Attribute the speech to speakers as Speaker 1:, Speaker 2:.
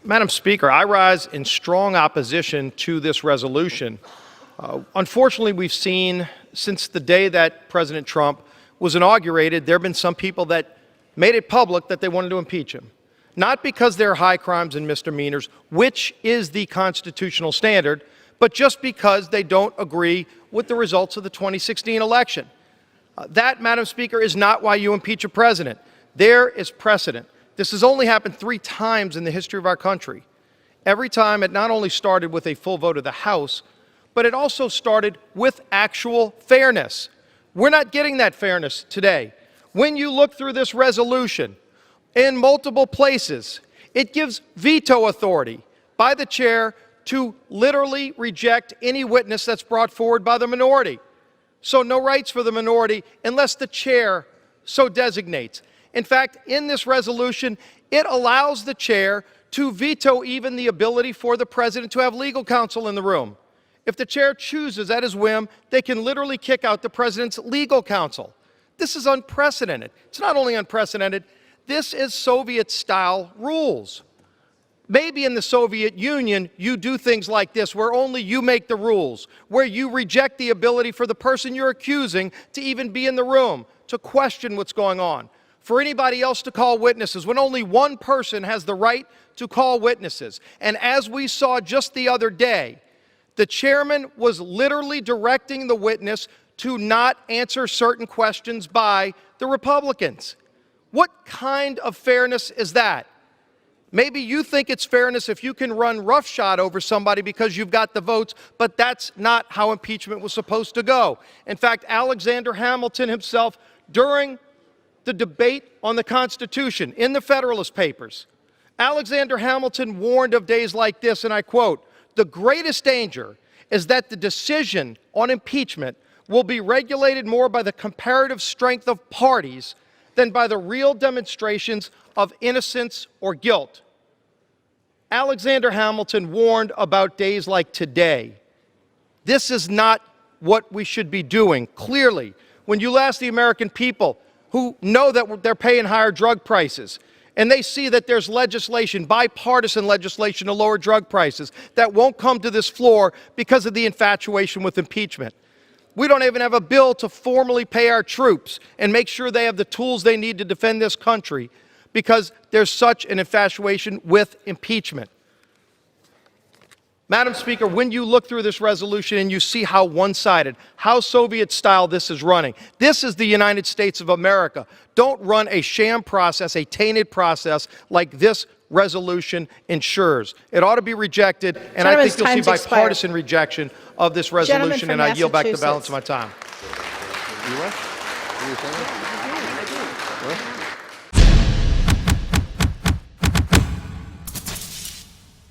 Speaker 1: Madam Speaker, I rise in strong opposition to this resolution. Unfortunately, we've seen since the day that President Trump was inaugurated, there have been some people that made it public that they wanted to impeach him. Not because there are high crimes and misdemeanors, which is the constitutional standard, but just because they don't agree with the results of the 2016 election. That, Madam Speaker, is not why you impeach a president. There is precedent. This has only happened 3 times in the history of our country. Every time it not only started with a full vote of the House, but it also started with actual fairness. We're not getting that fairness today. When you look through this resolution, in multiple places, it gives veto authority by the chair to literally reject any witness that's brought forward by the minority. So no rights for the minority unless the chair so designates. In fact, in this resolution, it allows the chair to veto even the ability for the president to have legal counsel in the room. If the chair chooses at his whim, they can literally kick out the president's legal counsel. This is unprecedented. It's not only unprecedented, this is Soviet-style rules. Maybe in the Soviet Union, you do things like this, where only you make the rules, where you reject the ability for the person you're accusing to even be in the room, to question what's going on, for anybody else to call witnesses, when only one person has the right to call witnesses. And as we saw just the other day, the chairman was literally directing the witness to not answer certain questions by the Republicans. What kind of fairness is that? Maybe you think it's fairness if you can run roughshod over somebody because you've got the votes, but that's not how impeachment was supposed to go. In fact, Alexander Hamilton himself, during the debate on the Constitution in the Federalist Papers, Alexander Hamilton warned of days like this, and I quote, "The greatest danger is that the decision on impeachment will be regulated more by the comparative strength of parties than by the real demonstrations of innocence or guilt." Alexander Hamilton warned about days like today. This is not what we should be doing. Clearly, when you ask the American people who know that they're paying higher drug prices, and they see that there's legislation, bipartisan legislation to lower drug prices, that won't come to this floor because of the infatuation with impeachment. We don't even have a bill to formally pay our troops and make sure they have the tools they need to defend this country because there's such an infatuation with impeachment. Madam Speaker, when you look through this resolution and you see how one-sided, how Soviet-style this is running, this is the United States of America. Don't run a sham process, a tainted process like this resolution ensures. It ought to be rejected, and I think you'll see bipartisan rejection of this resolution, and I yield back the balance of my time.